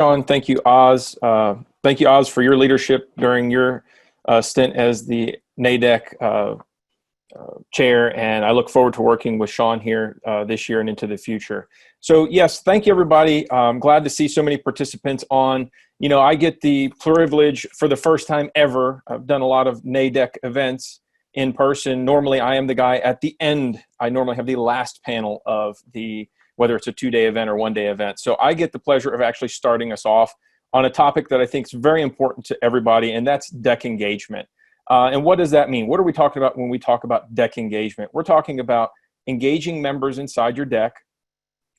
Sean. Thank you, Oz. Thank you, Oz, for your leadership during your stint as the NADEC chair, and I look forward to working with Sean here this year and into the future. So yes, thank you, everybody. I'm glad to see so many participants on. You know, I get the privilege for the first time ever. I've done a lot of NADEC events in person. Normally, I am the guy at the end. I normally have the last panel of whether it's a 2-day event or 1-day event. So I get the pleasure of actually starting us off on a topic that I think is very important to everybody, and that's DEC engagement. And what does that mean? What are we talking about when we talk about DEC engagement? We're talking about engaging members inside your DEC.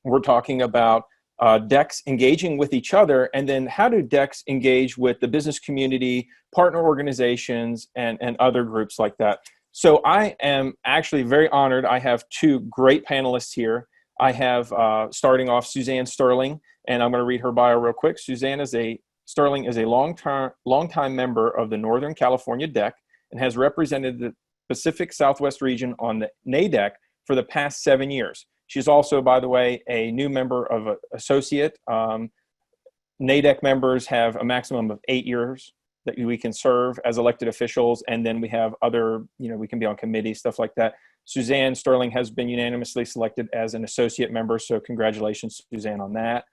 We're talking about DECs engaging with each other, and then how do DECs engage with the business community, partner organizations, and other groups like that. So I am actually very honored. I have two great panelists here. I have, starting off, Suzanne Sterling, and I'm going to read her bio real quick. Sterling is a long-time member of the Northern California DEC and has represented the Pacific Southwest region on the NADEC for the past 7 years. She's also, by the way, a new member of associate. NADEC members have a maximum of 8 years that we can serve as elected officials, and then we have other, we can be on committees, stuff like that. Suzanne Sterling has been unanimously selected as an associate member, so congratulations, Suzanne, on that.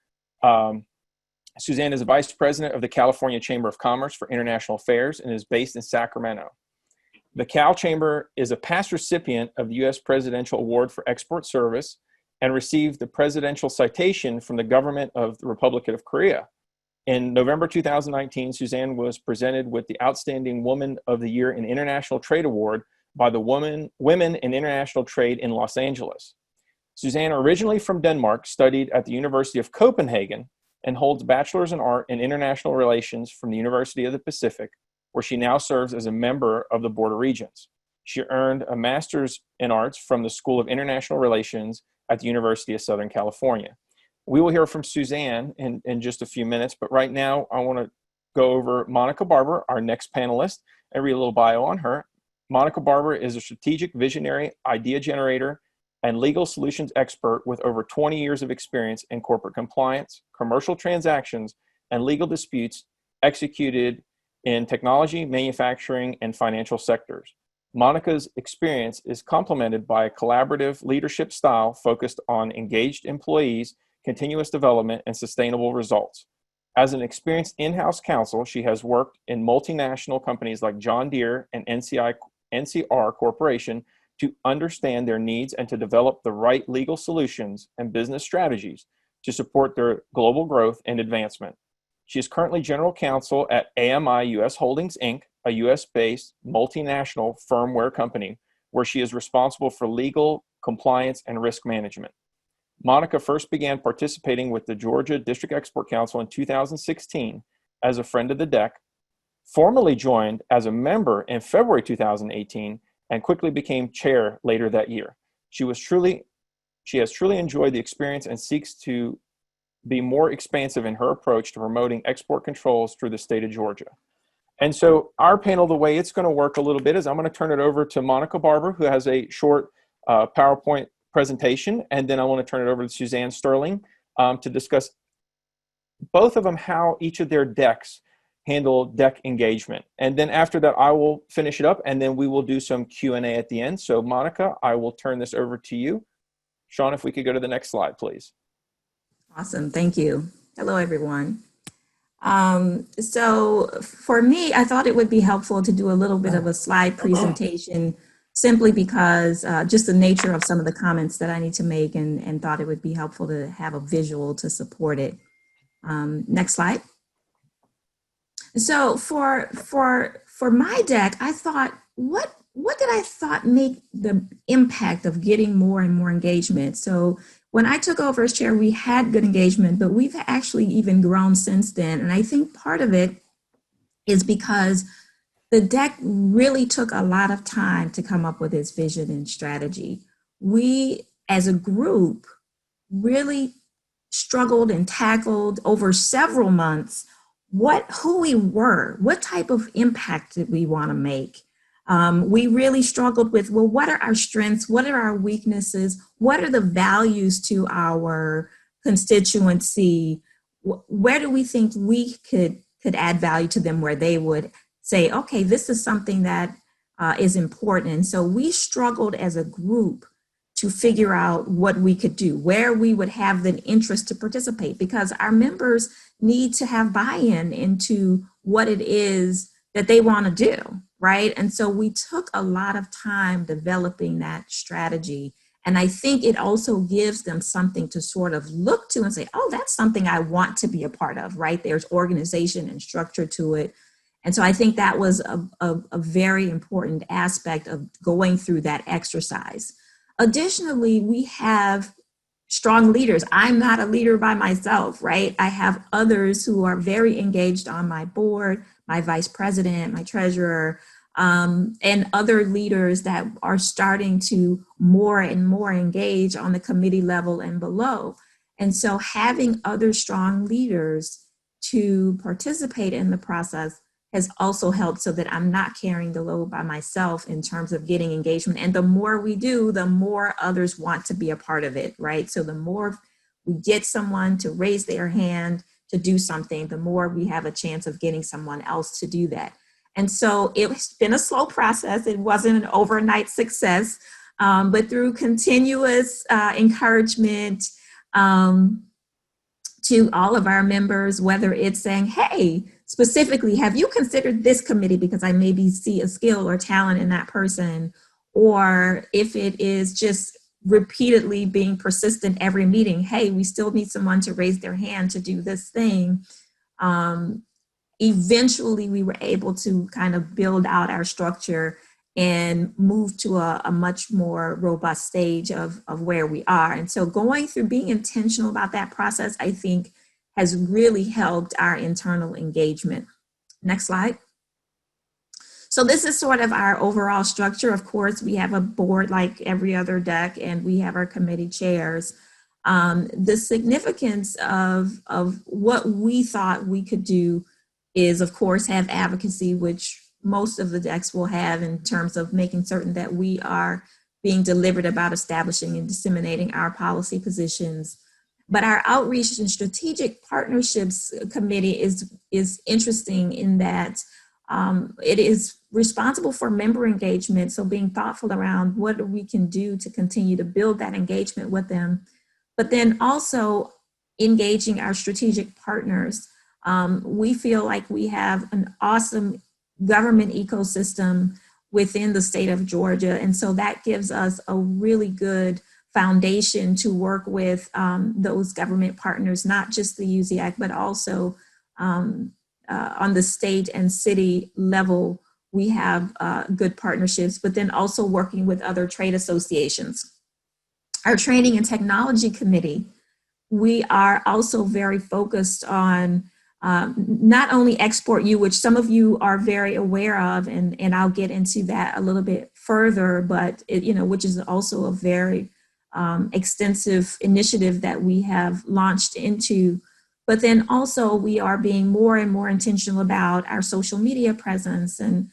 Suzanne is a vice president of the California Chamber of Commerce for International Affairs and is based in Sacramento. The Cal Chamber is a past recipient of the U.S. Presidential Award for Export Service and received the Presidential Citation from the government of the Republic of Korea. In November 2019, Suzanne was presented with the Outstanding Woman of the Year in International Trade Award by the Women in International Trade in Los Angeles. Suzanne, originally from Denmark, studied at the University of Copenhagen and holds a bachelor's in art and international relations from the University of the Pacific, where she now serves as a member of the Board of Regents. She earned a master's in arts from the School of International Relations at the University of Southern California. We will hear from Suzanne in just a few minutes, but right now I want to go over Monica Barber, our next panelist, and read a little bio on her. Monica Barber is a strategic visionary, idea generator, and legal solutions expert with over 20 years of experience in corporate compliance, commercial transactions, and legal disputes executed in technology, manufacturing, and financial sectors. Monica's experience is complemented by a collaborative leadership style focused on engaged employees, continuous development, and sustainable results. As an experienced in-house counsel, she has worked in multinational companies like John Deere and NCR Corporation to understand their needs and to develop the right legal solutions and business strategies to support their global growth and advancement. She is currently general counsel at AMI US Holdings, Inc., a US-based multinational firmware company, where she is responsible for legal, compliance, and risk management. Monica first began participating with the Georgia District Export Council in 2016 as a friend of the DEC, formally joined as a member in February 2018, and quickly became chair later that year. She has truly enjoyed the experience and seeks to be more expansive in her approach to promoting export controls through the state of Georgia. And so our panel, the way it's going to work a little bit is I'm going to turn it over to Monica Barber, who has a short PowerPoint presentation, and then I want to turn it over to Suzanne Sterling to discuss both of them, how each of their DECs handle DEC engagement. And then after that, I will finish it up, and then we will do some Q&A at the end. So Monica, I will turn this over to you. Sean, if we could go to the next slide, please. Awesome, thank you. Hello, everyone. So for me, I thought it would be helpful to do a little bit of a slide presentation simply because just the nature of some of the comments that I need to make and thought it would be helpful to have a visual to support it. Next slide. So for my DEC, I thought, what did I thought make the impact of getting more and more engagement? So when I took over as chair, we had good engagement, but we've actually even grown since then. And I think part of it is because the DEC really took a lot of time to come up with its vision and strategy. We, as a group, really struggled and tackled over several months who we were, what type of impact did we want to make. We really struggled with, well, what are our strengths? What are our weaknesses? What are the values to our constituency? where do we think we could add value to them where they would say, okay, this is something that is important. And so we struggled as a group to figure out what we could do, where we would have the interest to participate, because our members need to have buy-in into what it is that they want to do, right? And so we took a lot of time developing that strategy. And I think it also gives them something to sort of look to and say, oh, that's something I want to be a part of, right? There's organization and structure to it. And so I think that was a very important aspect of going through that exercise. Additionally, we have strong leaders. I'm not a leader by myself, right? I have others who are very engaged on my board, my vice president, my treasurer, and other leaders that are starting to more and more engage on the committee level and below. And so having other strong leaders to participate in the process has also helped, so that I'm not carrying the load by myself in terms of getting engagement. And the more we do, the more others want to be a part of it, right? So the more we get someone to raise their hand to do something, the more we have a chance of getting someone else to do that. And so it's been a slow process. It wasn't an overnight success, but through continuous encouragement to all of our members, whether it's saying, hey, specifically, have you considered this committee because I maybe see a skill or talent in that person, or if it is just repeatedly being persistent every meeting, hey, we still need someone to raise their hand to do this thing. Eventually, we were able to kind of build out our structure and move to a much more robust stage of where we are. And so going through being intentional about that process, I think, has really helped our internal engagement. Next slide. So this is sort of our overall structure. Of course, we have a board like every other DEC, and we have our committee chairs. The significance of what we thought we could do is, of course, have advocacy, which most of the DECs will have, in terms of making certain that we are being deliberate about establishing and disseminating our policy positions. But our outreach and strategic partnerships committee is interesting in that it is responsible for member engagement. So being thoughtful around what we can do to continue to build that engagement with them, but then also engaging our strategic partners. We feel like we have an awesome government ecosystem within the state of Georgia. And so that gives us a really good foundation to work with those government partners, not just the UZAC, but also on the state and city level. We have good partnerships, but then also working with other trade associations. Our Training and Technology Committee, we are also very focused on not only Export U, which some of you are very aware of, and I'll get into that a little bit further, but which is also a very extensive initiative that we have launched into. But then also we are being more and more intentional about our social media presence and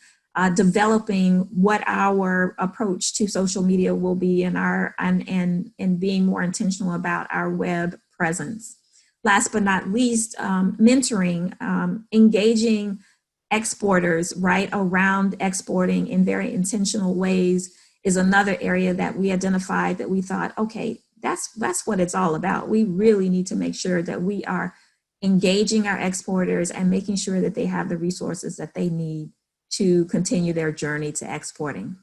developing what our approach to social media will be, and being more intentional about our web presence. Last but not least, mentoring, engaging exporters right around exporting in very intentional ways is another area that we identified that we thought, okay, that's what it's all about. We really need to make sure that we are engaging our exporters and making sure that they have the resources that they need to continue their journey to exporting.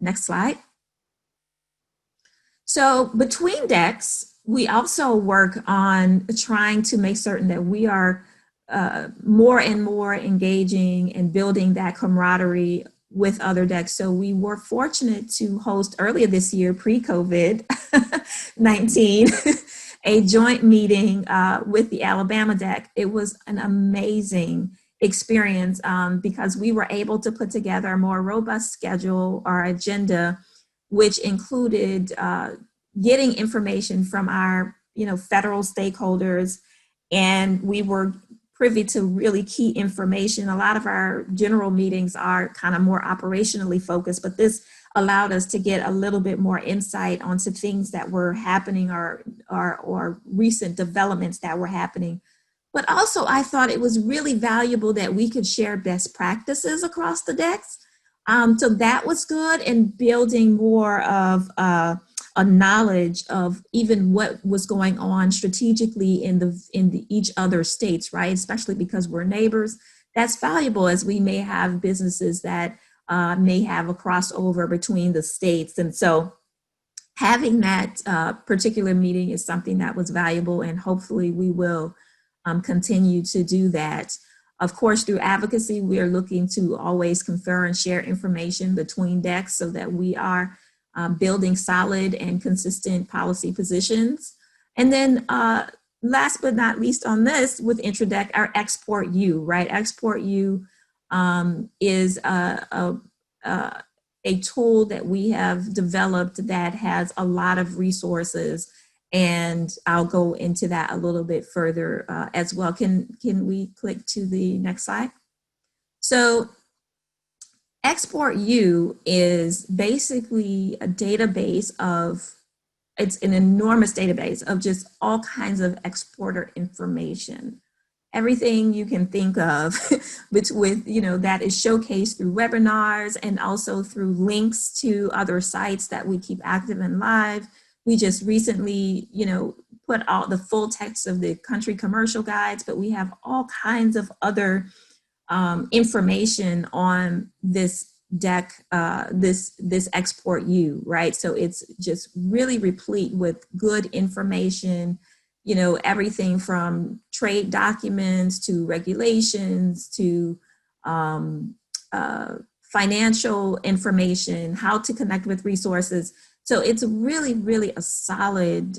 Next slide. So between DECs, we also work on trying to make certain that we are more and more engaging and building that camaraderie with other DECs. So we were fortunate to host earlier this year, pre-COVID-19, a joint meeting with the Alabama DEC. It was an amazing experience because we were able to put together a more robust schedule or agenda, which included getting information from our federal stakeholders, and we were privy to really key information. A lot of our general meetings are kind of more operationally focused, but this allowed us to get a little bit more insight onto things that were happening or recent developments that were happening. But also I thought it was really valuable that we could share best practices across the DECs. So that was good, and building more of a knowledge of even what was going on strategically in each other states, right? Especially because we're neighbors. That's valuable, as we may have businesses that may have a crossover between the states. And so having that particular meeting is something that was valuable, and hopefully we will continue to do that. Of course, through advocacy, we are looking to always confer and share information between DECs so that we are building solid and consistent policy positions. And then last but not least on this, with IntraDEC, our Export U, right? Export U is a tool that we have developed that has a lot of resources, and I'll go into that a little bit further as well. Can we click to the next slide? So Export U is basically a database of, it's an enormous database of just all kinds of exporter information. Everything you can think of with, you know, that is showcased through webinars and also through links to other sites that we keep active and live. We just recently, you know, put out the full text of the country commercial guides, but we have all kinds of other information on this DEC, this Export U, right? So it's just really replete with good information, you know, everything from trade documents to regulations to financial information, how to connect with resources. So it's really, really a solid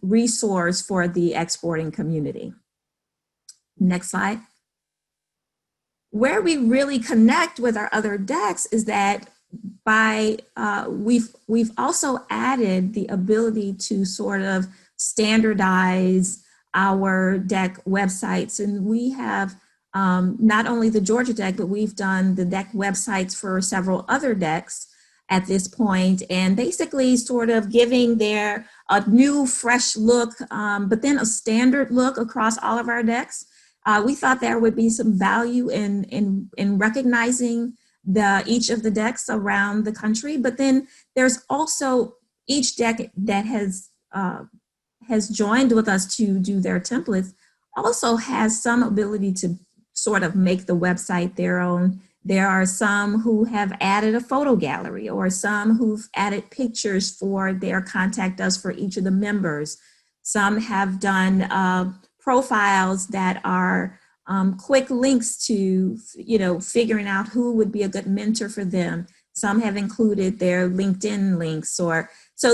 resource for the exporting community. Next slide. Where we really connect with our other DECs is that by we've also added the ability to sort of standardize our DEC websites, and we have not only the Georgia DEC, but we've done the DEC websites for several other DECs at this point, and basically sort of giving a new, fresh look, but then a standard look across all of our DECs. We thought there would be some value in recognizing each of the DECs around the country, but then there's also each DEC that has joined with us to do their templates also has some ability to sort of make the website their own. There are some who have added a photo gallery, or some who've added pictures for their contact us for each of the members. Some have done profiles that are quick links to, you know, figuring out who would be a good mentor for them. Some have included their LinkedIn links, so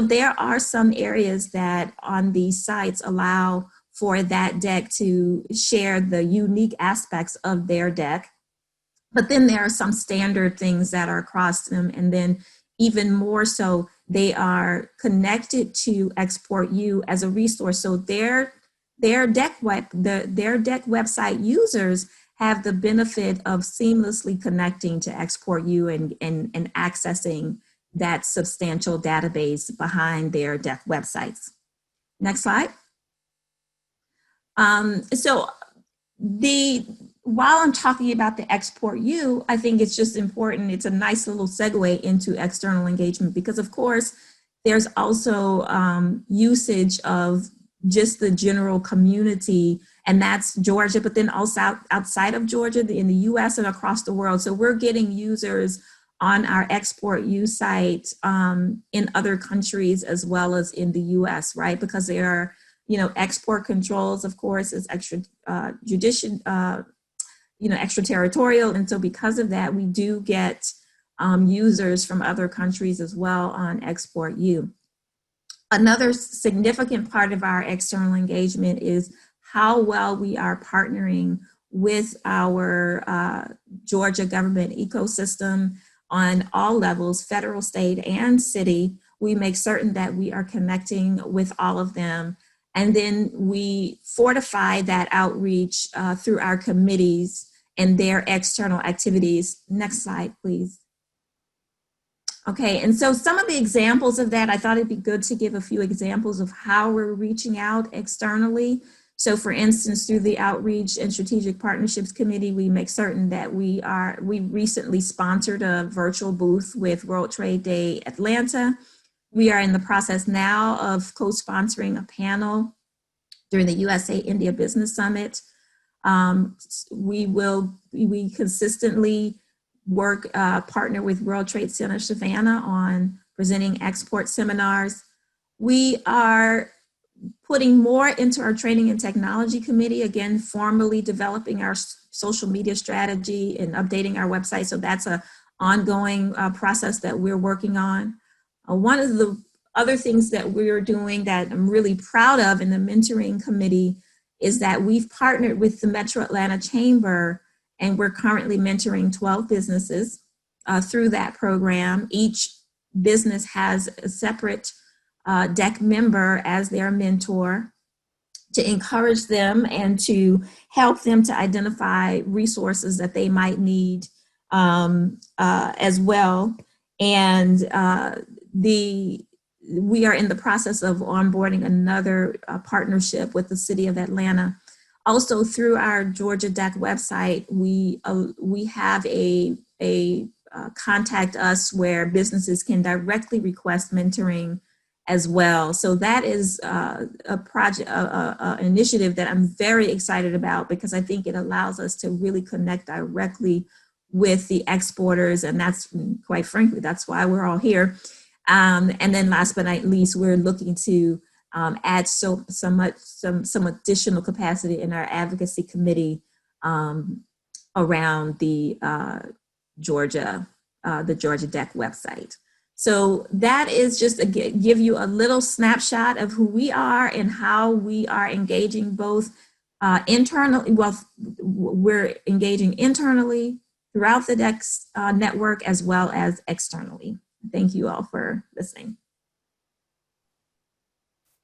there are some areas that on these sites allow for that DEC to share the unique aspects of their DEC. But then there are some standard things that are across them, and then even more so, they are connected to Export U as a resource. So their DEC website users have the benefit of seamlessly connecting to Export U and accessing that substantial database behind their DEC websites. Next slide. While I'm talking about the Export U, I think it's just important, it's a nice little segue into external engagement, because of course, there's also usage of just the general community, and that's Georgia, but then also outside of Georgia, in the US and across the world. So we're getting users on our Export U site in other countries as well as in the US, right? Because there are, you know, export controls, of course, is extraterritorial. And so because of that, we do get users from other countries as well on Export U. Another significant part of our external engagement is how well we are partnering with our Georgia government ecosystem on all levels, federal, state, and city. We make certain that we are connecting with all of them. And then we fortify that outreach through our committees and their external activities. Next slide, please. Okay, and so some of the examples of that, I thought it'd be good to give a few examples of how we're reaching out externally. So for instance, through the Outreach and Strategic Partnerships Committee, we make certain that we recently sponsored a virtual booth with World Trade Day Atlanta. We are in the process now of co-sponsoring a panel during the USA India Business Summit. We consistently partner with World Trade Center Savannah on presenting export seminars. We are putting more into our training and technology committee, again, formally developing our social media strategy and updating our website. So that's an ongoing process that we're working on. One of the other things that we're doing that I'm really proud of in the mentoring committee is that we've partnered with the Metro Atlanta Chamber, and we're currently mentoring 12 businesses through that program. Each business has a separate DEC member as their mentor to encourage them and to help them to identify resources that they might need as well. And we are in the process of onboarding another partnership with the City of Atlanta. Also, through our Georgia DEC website, we have a contact us where businesses can directly request mentoring as well. So that is a project, an initiative that I'm very excited about, because I think it allows us to really connect directly with the exporters, and that's, quite frankly, that's why we're all here. And then last but not least, we're looking to add some additional capacity in our advocacy committee around the Georgia DEC website. So that is just to give you a little snapshot of who we are and how we are engaging both internally. Well, we're engaging internally throughout the DEC network as well as externally. Thank you all for listening.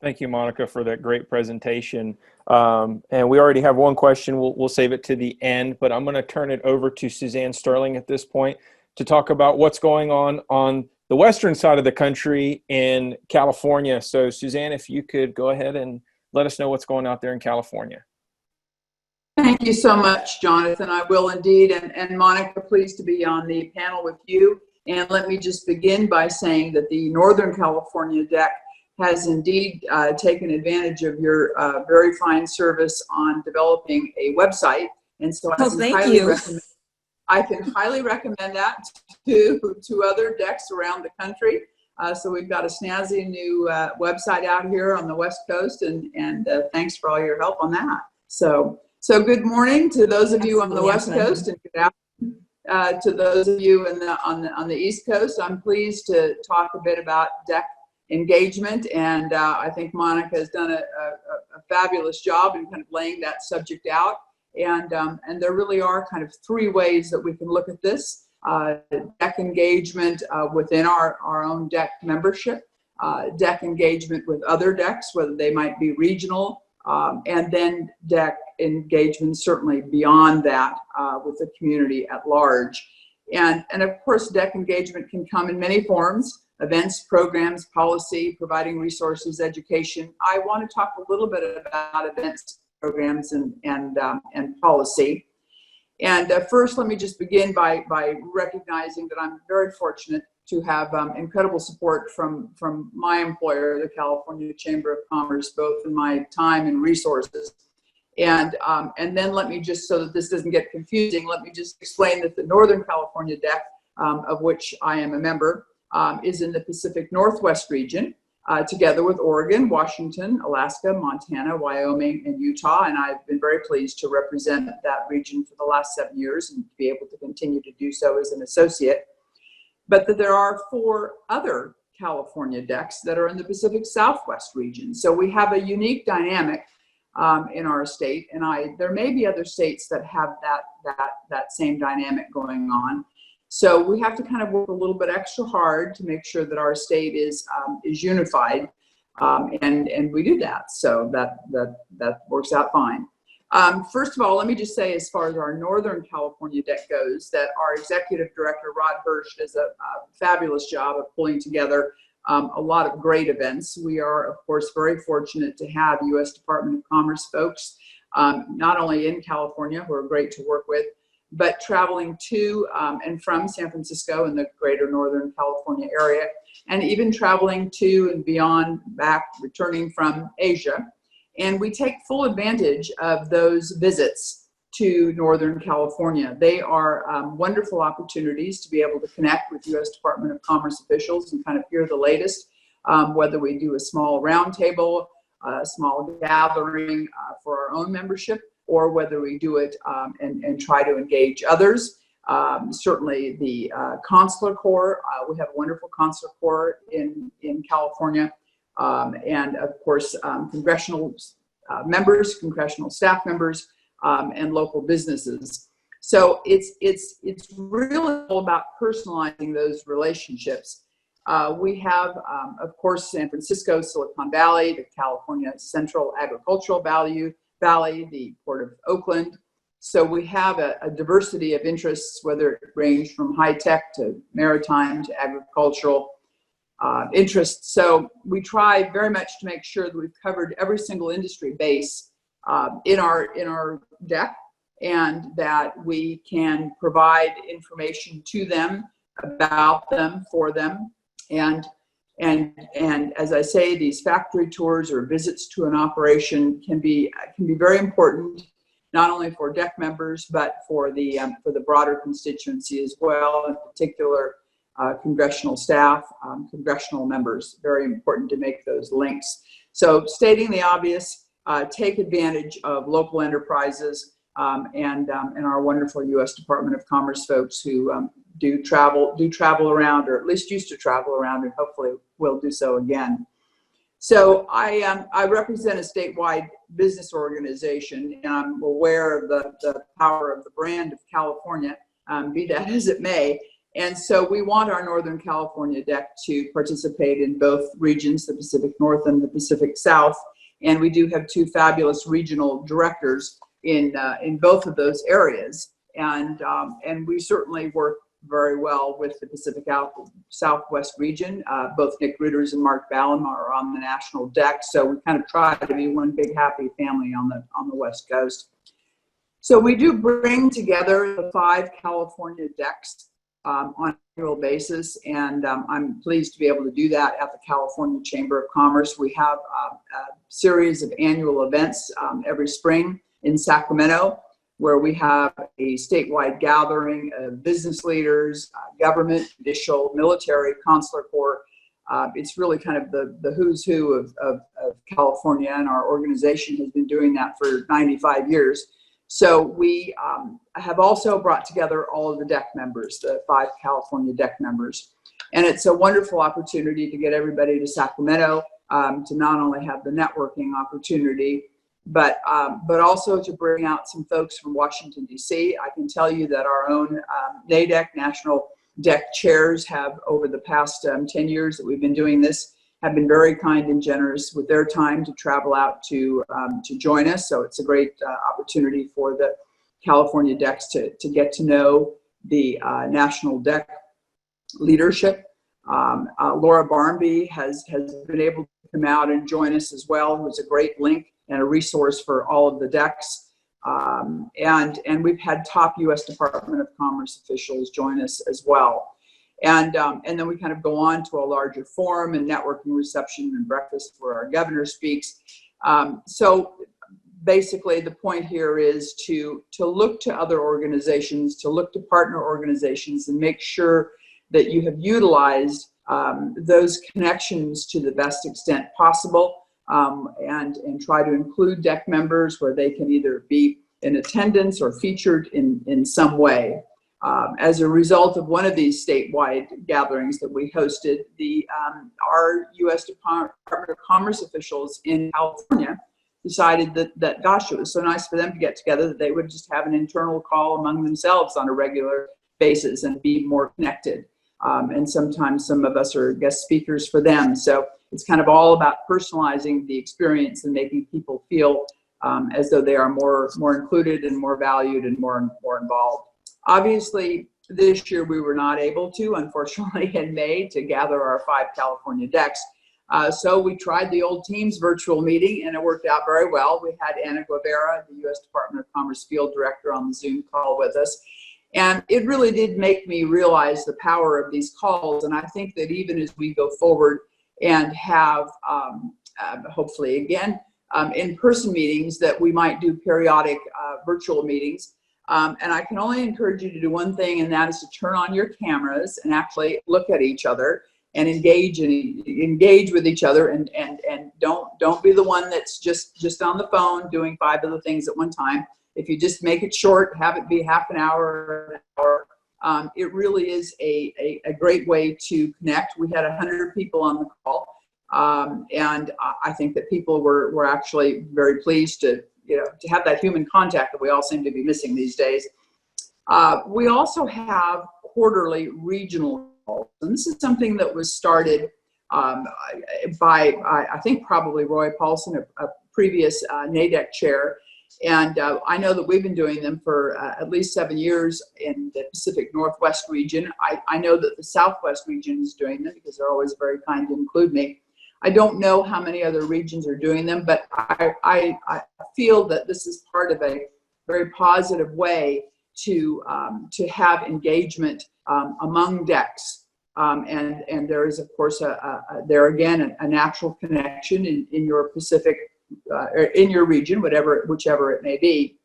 Thank you, Monica, for that great presentation. And we already have one question. We'll save it to the end, but I'm going to turn it over to Suzanne Sterling at this point to talk about what's going on the western side of the country in California. So Suzanne, if you could go ahead and let us know what's going out there in California. Thank you so much, Jonathan. I will indeed. And Monica, pleased to be on the panel with you. And let me just begin by saying that the Northern California DEC has indeed taken advantage of your very fine service on developing a website. And so I can highly recommend that to other DECs around the country. So we've got a snazzy new website out here on the West Coast, and thanks for all your help on that. So good morning to those of you on the West Coast, and good afternoon to those of you on the East Coast. I'm pleased to talk a bit about DEC engagement, and I think Monica has done a fabulous job in kind of laying that subject out. And there really are kind of three ways that we can look at this. DEC engagement within our own DEC membership, DEC engagement with other DECs, whether they might be regional, and then DEC engagement certainly beyond that with the community at large. And of course, DEC engagement can come in many forms: events, programs, policy, providing resources, education. I want to talk a little bit about events, programs, and policy. And first, let me just begin by recognizing that I'm very fortunate to have incredible support from my employer, the California Chamber of Commerce, both in my time and resources. And then let me just, so that this doesn't get confusing, let me just explain that the Northern California DEC, of which I am a member, is in the Pacific Northwest region, together with Oregon, Washington, Alaska, Montana, Wyoming, and Utah. And I've been very pleased to represent that region for the last 7 years and to be able to continue to do so as an associate. But that there are 4 other California DECs that are in the Pacific Southwest region. So we have a unique dynamic in our state, and there may be other states that have that same dynamic going on. So we have to kind of work a little bit extra hard to make sure that our state is unified, and we do that. So that works out fine. First of all, let me just say, as far as our Northern California DEC goes, that our executive director, Rod Hirsch, does a fabulous job of pulling together a lot of great events. We are, of course, very fortunate to have U.S. Department of Commerce folks, not only in California, who are great to work with, but traveling to and from San Francisco and the greater Northern California area, and even traveling to and beyond, back, returning from Asia. And we take full advantage of those visits to Northern California. They are wonderful opportunities to be able to connect with U.S. Department of Commerce officials and kind of hear the latest, whether we do a small roundtable, a small gathering for our own membership, or whether we do it and try to engage others. Certainly the Consular Corps, we have a wonderful Consular Corps in California, and of course congressional members, congressional staff members, and local businesses. So it's really all about personalizing those relationships. We have, of course, San Francisco, Silicon Valley, the California Central Agricultural Valley, the Port of Oakland. So we have a diversity of interests, whether it range from high tech to maritime to agricultural interests. So we try very much to make sure that we've covered every single industry base in our deck, and that we can provide information to them, about them, for them. And as I say, these factory tours or visits to an operation can be very important, not only for DEC members, but for the broader constituency as well, in particular congressional staff, congressional members. Very important to make those links. So stating the obvious, take advantage of local enterprises and our wonderful U.S. Department of Commerce folks who do travel around, or at least used to travel around, and hopefully will do so again. So I represent a statewide business organization, and I'm aware of the power of the brand of California, be that as it may. And so we want our Northern California DEC to participate in both regions, the Pacific North and the Pacific South. And we do have two fabulous regional directors in both of those areas. And we certainly work very well with the Pacific Southwest region. Both Nick Ritters and Mark Ballum are on the national DEC. So we kind of try to be one big happy family on the West Coast. So we do bring together the 5 California DECs on an annual basis, and I'm pleased to be able to do that at the California Chamber of Commerce. We have a series of annual events every spring in Sacramento, where we have a statewide gathering of business leaders, government, judicial, military, consular corps. It's really kind of the who's who of California, and our organization has been doing that for 95 years. So we have also brought together all of the DEC members, the 5 California DEC members. And it's a wonderful opportunity to get everybody to Sacramento to not only have the networking opportunity, but also to bring out some folks from Washington, D.C. I can tell you that our own NADEC, National DEC chairs, have over the past 10 years that we've been doing this, have been very kind and generous with their time to travel out to join us. So it's a great opportunity for the California DECs to get to know the national DEC leadership. Laura Barnby has been able to come out and join us as well, who's a great link and a resource for all of the DECs. And we've had top U.S. Department of Commerce officials join us as well. And then we kind of go on to a larger forum and networking reception and breakfast where our governor speaks. So basically the point here is to look to other organizations, to look to partner organizations, and make sure that you have utilized those connections to the best extent possible, and try to include DEC members where they can either be in attendance or featured in some way. As a result of one of these statewide gatherings that we hosted, our U.S. Department of Commerce officials in California decided that gosh, it was so nice for them to get together that they would just have an internal call among themselves on a regular basis and be more connected. And sometimes some of us are guest speakers for them. So it's kind of all about personalizing the experience and making people feel as though they are more included and more valued and more involved. Obviously, This year we were not able to, unfortunately, in May to gather our 5 California decks. So we tried the old Teams virtual meeting, and it worked out very well. We had Ana Guevara, the U.S. Department of Commerce Field Director, on the Zoom call with us. And it really did make me realize the power of these calls. And I think that even as we go forward and have, hopefully again, in-person meetings, that we might do periodic virtual meetings. And I can only encourage you to do one thing, and that is to turn on your cameras and actually look at each other and engage with each other, and don't be the one that's just on the phone doing 5 other things at one time. If you just make it short, have it be half an hour or an hour, it really is a great way to connect. We had 100 people on the call, and I think that people were actually very pleased to have that human contact that we all seem to be missing these days. We also have quarterly regional calls, and this is something that was started by, I think, probably Roy Paulson, a previous NADEC chair. And I know that we've been doing them for at least 7 years in the Pacific Northwest region. I know that the Southwest region is doing them because they're always very kind to include me. I don't know how many other regions are doing them, but I feel that this is part of a very positive way to have engagement among DECs. And there is, of course, there again, a natural connection in your Pacific, in your region, whichever it may be.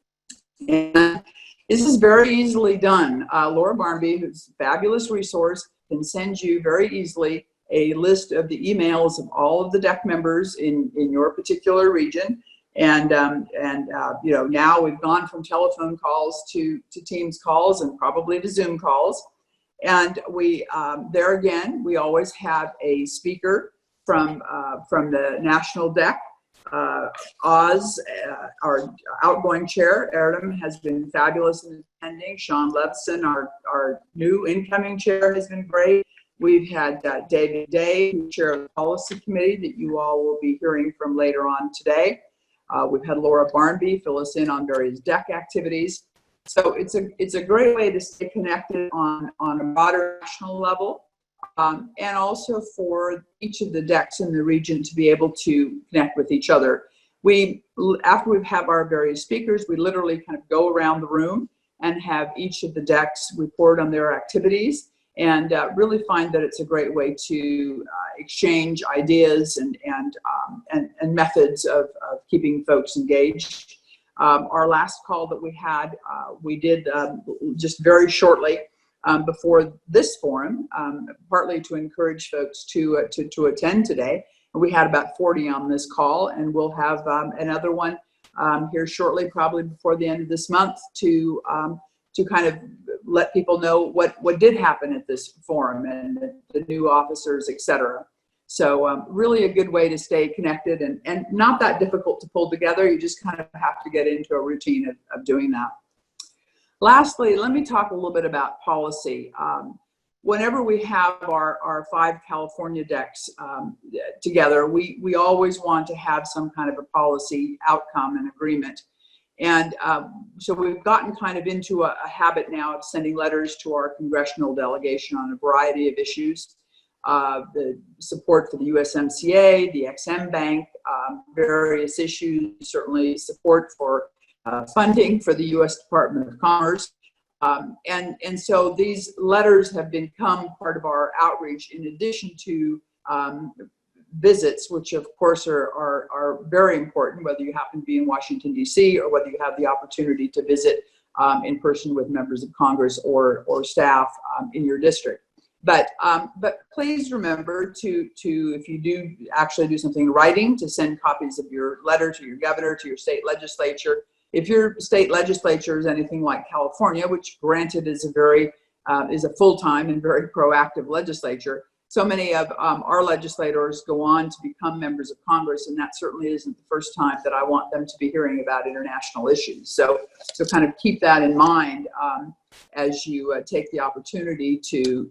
And this is very easily done. Laura Barnby, who's a fabulous resource, can send you very easily a list of the emails of all of the DEC members in your particular region. And now we've gone from telephone calls to Teams calls and probably to Zoom calls. And we, there again, we always have a speaker from the National DEC. Oz, our outgoing chair, Erdem, has been fabulous in attending. Sean Levson, our new incoming chair, has been great. We've had David Day, chair of the policy committee, that you all will be hearing from later on today. We've had Laura Barnby fill us in on various DEC activities. So it's a great way to stay connected on a broader national level, and also for each of the DECs in the region to be able to connect with each other. After we have our various speakers, we literally kind of go around the room and have each of the DECs report on their activities, and really find that it's a great way to exchange ideas and methods of keeping folks engaged. Our last call that we had, we did just very shortly before this forum, partly to encourage folks to attend today. We had about 40 on this call, and we'll have another one here shortly, probably before the end of this month, to kind of let people know what did happen at this forum and the new officers, etc. So really a good way to stay connected, and not that difficult to pull together. You just kind of have to get into a routine of doing that. Lastly, let me talk a little bit about policy. Whenever we have our 5 California DECs together, we always want to have some kind of a policy outcome and agreement. And so we've gotten kind of into a habit now of sending letters to our congressional delegation on a variety of issues. The support for the USMCA, the XM Bank, various issues, certainly support for funding for the U.S. Department of Commerce. And so these letters have become part of our outreach, in addition to visits, which of course are very important, whether you happen to be in Washington, D.C., or whether you have the opportunity to visit in person with members of Congress or staff in your district. But please remember to, if you do actually do something in writing, to send copies of your letter to your governor, to your state legislature. If your state legislature is anything like California, which granted is a full-time and very proactive legislature, so many of our legislators go on to become members of Congress, and that certainly isn't the first time that I want them to be hearing about international issues. So kind of keep that in mind as you take the opportunity to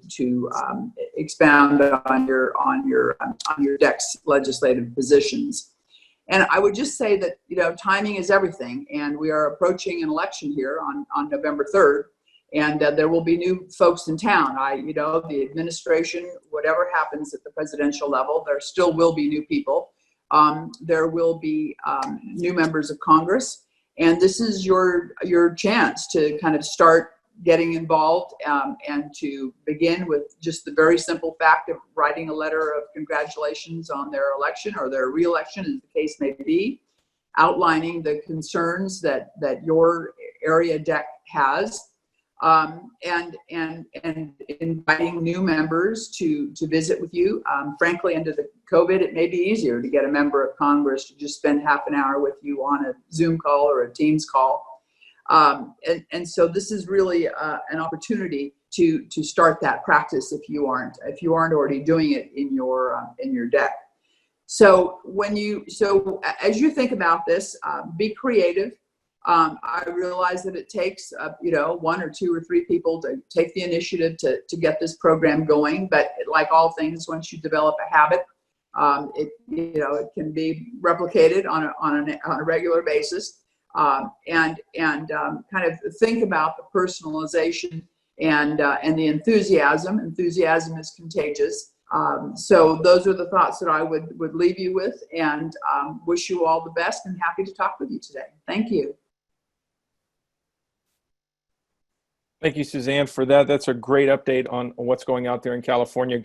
expound on your DEC's legislative positions. And I would just say that, timing is everything, and we are approaching an election here on November 3rd. And there will be new folks in town. The administration, whatever happens at the presidential level, there still will be new people. There will be new members of Congress. And this is your chance to kind of start getting involved and to begin with just the very simple fact of writing a letter of congratulations on their election or their reelection, as the case may be, outlining the concerns that your area DEC has, and inviting new members to visit with you. Frankly, under the COVID, it may be easier to get a member of Congress to just spend half an hour with you on a Zoom call or a Teams call. And so this is really an opportunity to start that practice if you aren't already doing it in your DEC. So as you think about this, be creative. I realize that it takes one or two or three people to take the initiative to get this program going. But like all things, once you develop a habit, it can be replicated on a regular basis. And kind of think about the personalization and the enthusiasm. Enthusiasm is contagious. So those are the thoughts that I would leave you with, and wish you all the best, and happy to talk with you today. Thank you. Thank you, Suzanne, for that. That's a great update on what's going out there in California.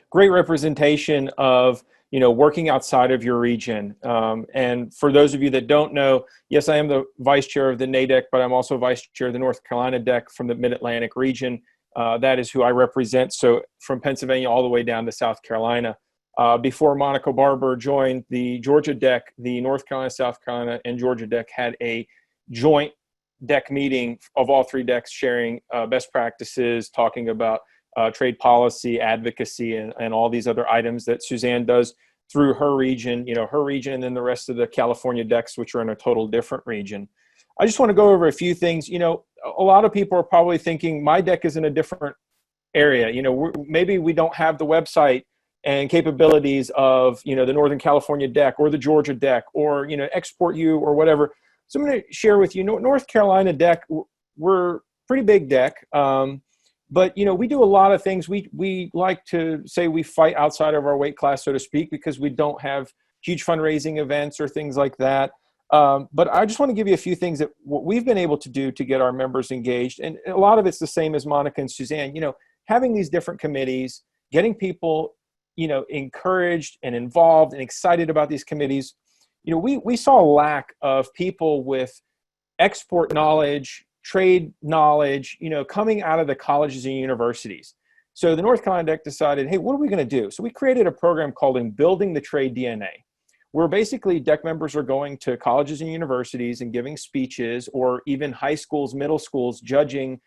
Great representation of working outside of your region. And for those of you that don't know, yes, I am the vice chair of the NADEC, but I'm also vice chair of the North Carolina DEC from the Mid-Atlantic region. That is who I represent. So from Pennsylvania all the way down to South Carolina. Before Monica Barber joined the Georgia DEC, the North Carolina, South Carolina, and Georgia DEC had a joint DEC meeting of all three DECs sharing best practices, talking about trade policy, advocacy, and all these other items that Suzanne does through her region, and then the rest of the California DECs, which are in a total different region. I just want to go over a few things. A lot of people are probably thinking my DEC is in a different area. Maybe we don't have the website and capabilities of, the Northern California DEC or the Georgia DEC or, Export U or whatever. So I'm going to share with you, North Carolina DEC, we're pretty big DEC. But, we do a lot of things. We like to say we fight outside of our weight class, so to speak, because we don't have huge fundraising events or things like that. But I just want to give you a few things that what we've been able to do to get our members engaged. And a lot of it's the same as Monica and Suzanne, having these different committees, getting people, encouraged and involved and excited about these committees. We saw a lack of people with export knowledge, trade knowledge, coming out of the colleges and universities. So the North Carolina DEC decided, hey, what are we going to do? So we created a program called Building the Trade DNA, where basically DEC members are going to colleges and universities and giving speeches, or even high schools, middle schools, judging,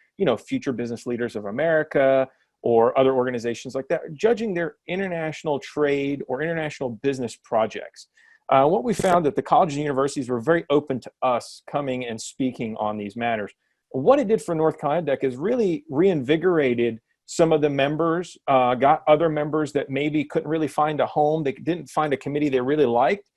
future business leaders of America or other organizations like that, judging their international trade or international business projects. What we found that the colleges and universities were very open to us coming and speaking on these matters. What it did for North Carolina DEC is really reinvigorated some of the members, got other members that maybe couldn't really find a home, they didn't find a committee they really liked.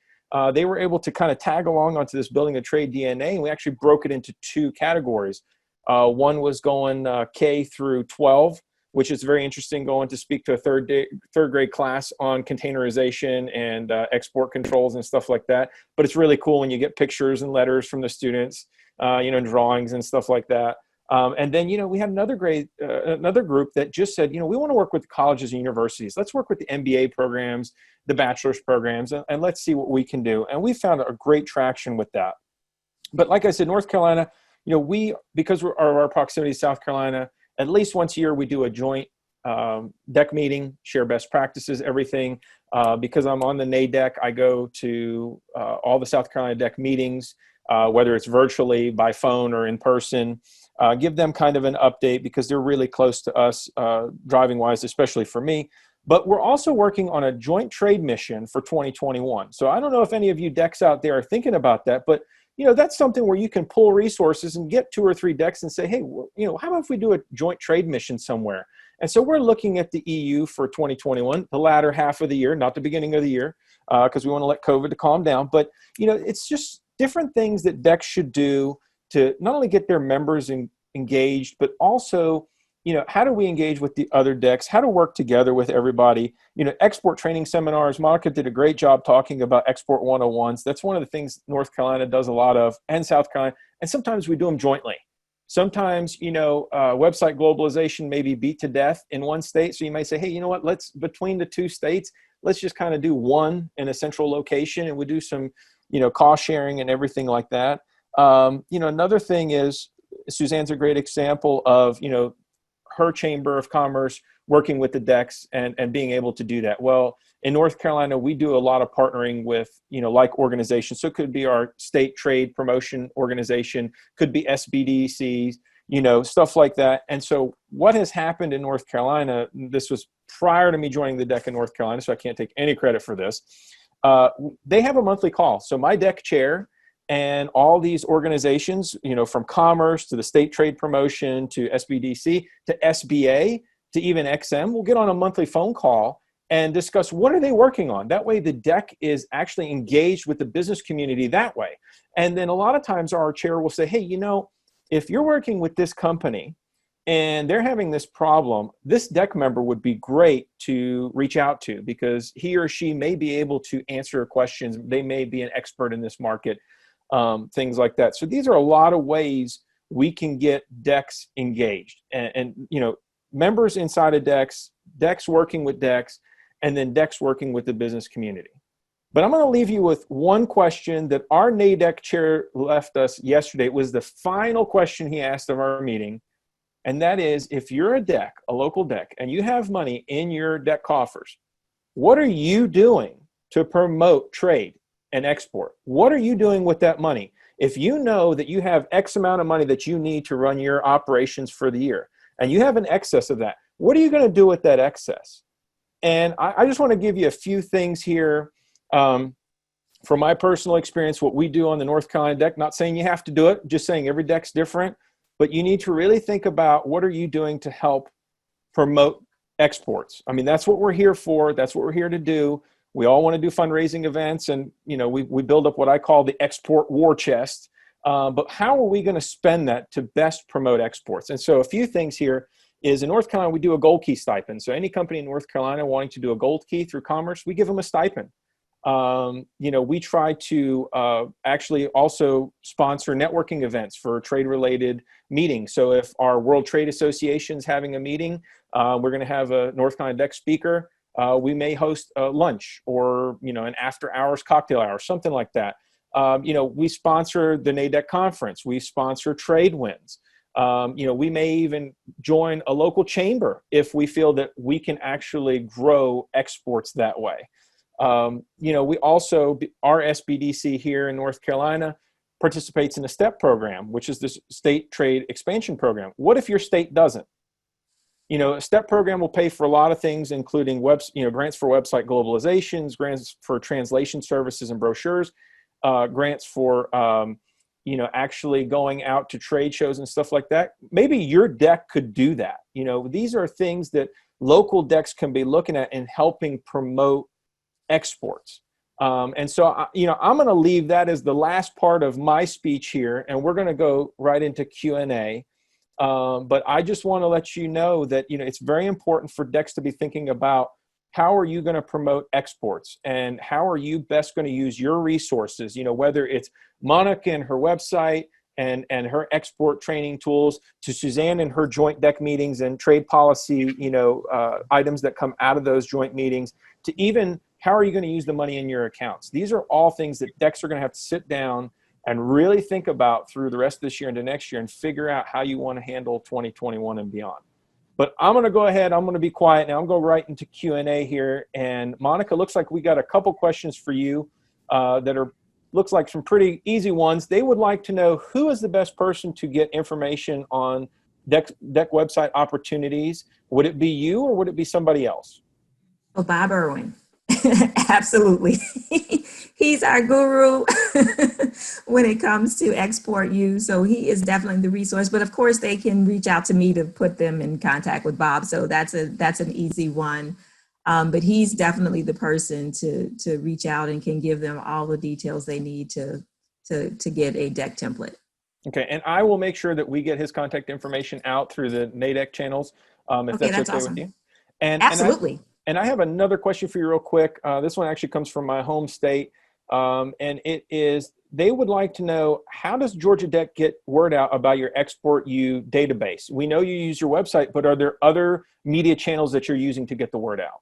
They were able to kind of tag along onto this Building a Trade DNA, and we actually broke it into two categories. One was going K through 12, which is very interesting, going to speak to a third grade class on containerization and export controls and stuff like that. But it's really cool when you get pictures and letters from the students, drawings and stuff like that. And then, we had another group that just said, we want to work with colleges and universities. Let's work with the MBA programs, the bachelor's programs, and let's see what we can do. And we found a great traction with that. But like I said, North Carolina, because of our proximity to South Carolina, at least once a year, we do a joint DEC meeting, share best practices, everything. Because I'm on the NADEC, I go to all the South Carolina DEC meetings, whether it's virtually, by phone, or in person. Give them kind of an update because they're really close to us driving-wise, especially for me. But we're also working on a joint trade mission for 2021. So I don't know if any of you DECs out there are thinking about that, but that's something where you can pull resources and get 2 or 3 DECs and say, hey, how about if we do a joint trade mission somewhere? And so we're looking at the EU for 2021, the latter half of the year, not the beginning of the year, because we want to let COVID to calm down. But, it's just different things that DECs should do to not only get their members engaged, but also, how do we engage with the other decks? How to work together with everybody? Export training seminars. Monica did a great job talking about export 101s. That's one of the things North Carolina does a lot of, and South Carolina. And sometimes we do them jointly. Sometimes, website globalization may be beat to death in one state. So you might say, hey, you know what, between the two states, let's just kind of do one in a central location, and we do some, cost sharing and everything like that. Another thing is, Suzanne's a great example of, her Chamber of Commerce working with the DECs and being able to do that. Well, in North Carolina, we do a lot of partnering with, like organizations. So it could be our state trade promotion organization, could be SBDCs, stuff like that. And so what has happened in North Carolina, this was prior to me joining the DEC in North Carolina, so I can't take any credit for this. They have a monthly call. So my DEC chair and all these organizations, from commerce to the state trade promotion to SBDC to SBA to even XM, will get on a monthly phone call and discuss what are they working on. That way the DEC is actually engaged with the business community that way. And then a lot of times our chair will say, hey, if you're working with this company and they're having this problem, this DEC member would be great to reach out to because he or she may be able to answer questions. They may be an expert in this market. Things like that. So these are a lot of ways we can get DECs engaged and members inside of DECs, DECs working with DECs, and then DECs working with the business community. But I'm going to leave you with one question that our NADEC chair left us yesterday. It was the final question he asked of our meeting. And that is, if you're a DEC, a local DEC, and you have money in your DEC coffers, what are you doing to promote trade and export? What are you doing with that money? If you know that you have X amount of money that you need to run your operations for the year, and you have an excess of that, what are you going to do with that excess? And I just want to give you a few things here from my personal experience, what we do on the North Carolina DEC. Not saying you have to do it, just saying every DEC's different, but you need to really think about what are you doing to help promote exports. I mean, that's what we're here for. That's what we're here to do. We all want to do fundraising events, and we build up what I call the export war chest. But how are we going to spend that to best promote exports? And so a few things here is in North Carolina, we do a gold key stipend. So any company in North Carolina wanting to do a gold key through commerce, we give them a stipend. We try to actually also sponsor networking events for trade-related meetings. So if our World Trade Association is having a meeting, we're going to have a North Carolina DEC speaker. We may host a lunch or, an after-hours cocktail hour, something like that. We sponsor the NADEC conference. We sponsor trade wins. We may even join a local chamber if we feel that we can actually grow exports that way. We also, our SBDC here in North Carolina participates in the STEP program, which is the State Trade Expansion Program. What if your state doesn't? A STEP program will pay for a lot of things, including grants for website globalizations, grants for translation services and brochures, grants for, actually going out to trade shows and stuff like that. Maybe your DEC could do that. These are things that local DECs can be looking at and helping promote exports. And so, I'm going to leave that as the last part of my speech here, and we're going to go right into Q&A. But I just want to let you know that, it's very important for DECs to be thinking about how are you going to promote exports and how are you best going to use your resources, whether it's Monica and her website and her export training tools to Suzanne and her joint DEC meetings and trade policy, items that come out of those joint meetings, to even how are you going to use the money in your accounts? These are all things that DECs are going to have to sit down and really think about through the rest of this year into next year and figure out how you want to handle 2021 and beyond. But I'm going to go ahead. I'm going to be quiet now. I'm going right into Q&A here. And Monica, looks like we got a couple questions for you looks like some pretty easy ones. They would like to know who is the best person to get information on DEC website opportunities. Would it be you or would it be somebody else? Oh, Bob Irwin. Absolutely. He's our guru when it comes to export use. So he is definitely the resource, but of course they can reach out to me to put them in contact with Bob. So that's an easy one. But he's definitely the person to reach out and can give them all the details they need to get a DEC template. Okay, and I will make sure that we get his contact information out through the NADEC channels, if Okay, that's that's okay with awesome. you. And Absolutely. I have another question for you real quick. This one actually comes from my home state, and it is, they would like to know, how does Georgia DEC get word out about your Export U database? We know you use your website, but are there other media channels that you're using to get the word out?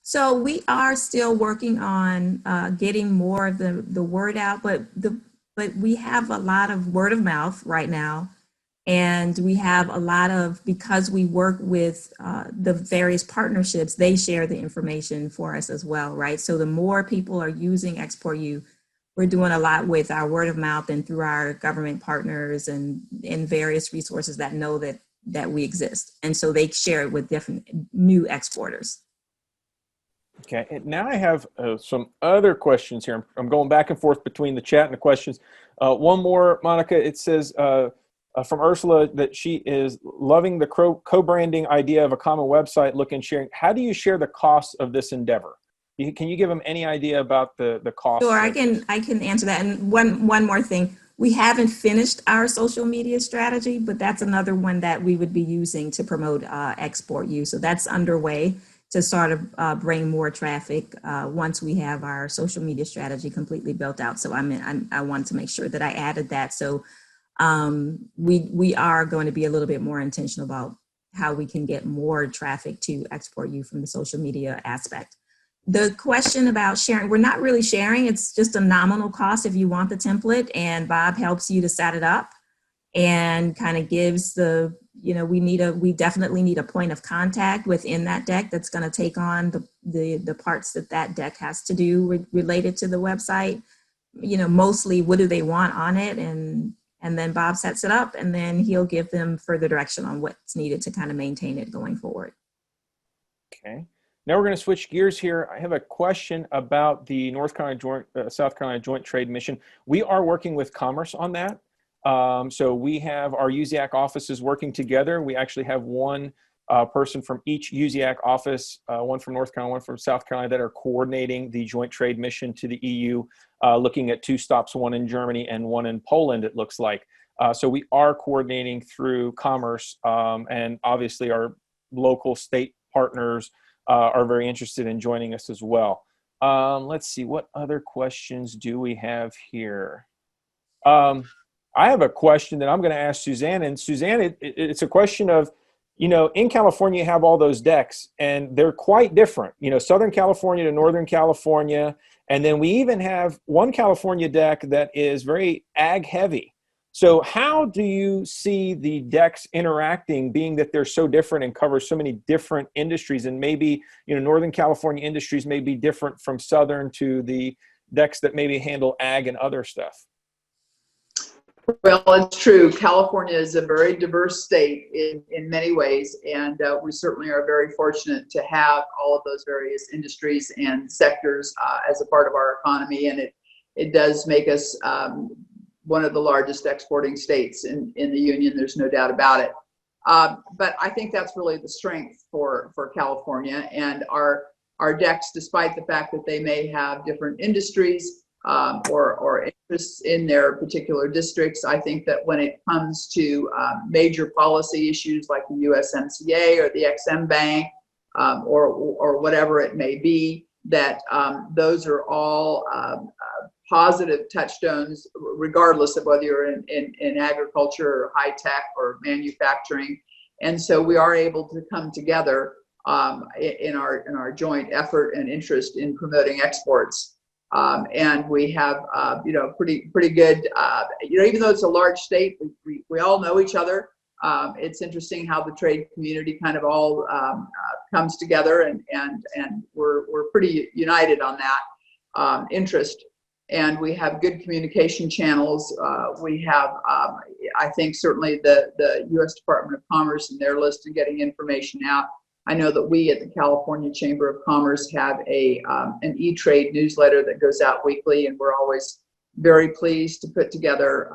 So we are still working on getting more of the word out, but we have a lot of word of mouth right now, and we have a lot of, because we work with the various partnerships, they share the information for us as well, right? So the more people are using Export U, we're doing a lot with our word of mouth and through our government partners and various resources that know that we exist, and so they share it with different new exporters. Okay, and now I have some other questions here. I'm going back and forth between the chat and the questions. One more, Monica, it says from Ursula that she is loving the co-branding idea of a common website, look and sharing. How do you share the costs of this endeavor? Can you give them any idea about the costs? Sure, I can answer that. And one more thing, we haven't finished our social media strategy, but that's another one that we would be using to promote Export U. So that's underway to sort of bring more traffic once we have our social media strategy completely built out. So I wanted to make sure that I added that. So we are going to be a little bit more intentional about how we can get more traffic to Export U from the social media aspect. The question about sharing, we're not really sharing. It's just a nominal cost if you want the template, and Bob helps you to set it up and kind of gives the, we definitely need a point of contact within that deck that's going to take on the parts that deck has to do related to the website. Mostly what do they want on it, and then Bob sets it up, and then he'll give them further direction on what's needed to kind of maintain it going forward. Okay. Now we're going to switch gears here. I have a question about the North Carolina South Carolina Joint Trade Mission. We are working with Commerce on that. So we have our USIAC offices working together. We actually have one person from each USIAC office, one from North Carolina, one from South Carolina, that are coordinating the Joint Trade Mission to the EU, looking at 2 stops, one in Germany and one in Poland, it looks like. So we are coordinating through Commerce, and obviously our local state partners are very interested in joining us as well. Let's see, what other questions do we have here? I have a question that I'm going to ask Suzanne. And Suzanne, it's a question of, in California, you have all those decks, and they're quite different. Southern California to Northern California. And then we even have one California deck that is very ag heavy. So how do you see the decks interacting, being that they're so different and cover so many different industries, and maybe, Northern California industries may be different from Southern to the decks that maybe handle ag and other stuff? Well, it's true. California is a very diverse state in many ways, and we certainly are very fortunate to have all of those various industries and sectors as a part of our economy, and it does make us one of the largest exporting states in the union. There's no doubt about it. But I think that's really the strength for California, and our decks, despite the fact that they may have different industries or interests in their particular districts. I think that when it comes to major policy issues like the USMCA or the XM Bank or whatever it may be, that those are all positive touchstones, regardless of whether you're in agriculture or high tech or manufacturing. And so we are able to come together in our joint effort and interest in promoting exports. And we have, pretty good, even though it's a large state, we all know each other. It's interesting how the trade community kind of all comes together, and we're pretty united on that interest. And we have good communication channels. We have, I think, certainly the U.S. Department of Commerce and their list and getting information out. I know that we at the California Chamber of Commerce have an E-Trade newsletter that goes out weekly, and we're always very pleased to put together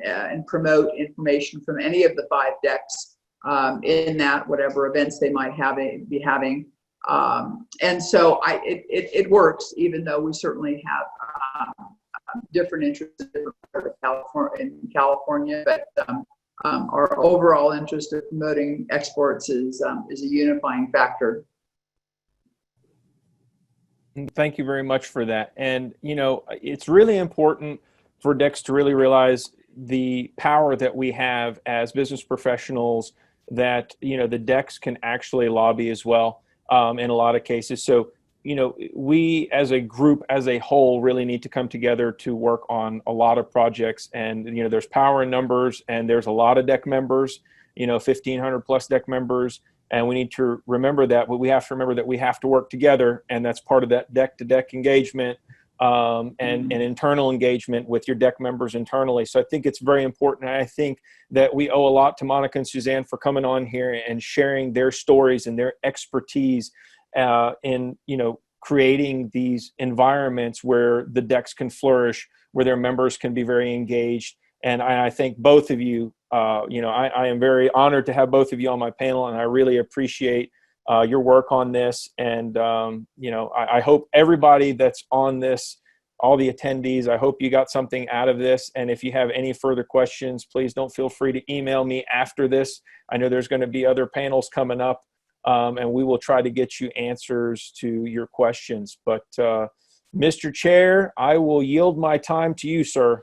and promote information from any of the 5 decks in that, whatever events they might be having. And so it works, even though we certainly have different interests in different parts of California, but our overall interest in promoting exports is a unifying factor. Thank you very much for that. And, you know, it's really important for DECs to really realize the power that we have as business professionals, that, you know, the DECs can actually lobby as well in a lot of cases. So, you know, we as a group, as a whole, really need to come together to work on a lot of projects. And, you know, there's power in numbers, and there's a lot of DEC members, you know, 1,500 plus DEC members. And we need to remember that, but we have to remember that we have to work together, and that's part of that DEC to DEC engagement and internal engagement with your DEC members internally. So I think it's very important. I think that we owe a lot to Monica and Suzanne for coming on here and sharing their stories and their expertise in, you know, creating these environments where the DECs can flourish, where their members can be very engaged. And I thank both of you. You know, I am very honored to have both of you on my panel, and I really appreciate your work on this. And, you know, I hope everybody that's on this, all the attendees, I hope you got something out of this. And if you have any further questions, please don't feel free to email me after this. I know there's going to be other panels coming up, and we will try to get you answers to your questions. But Mr. Chair, I will yield my time to you, sir.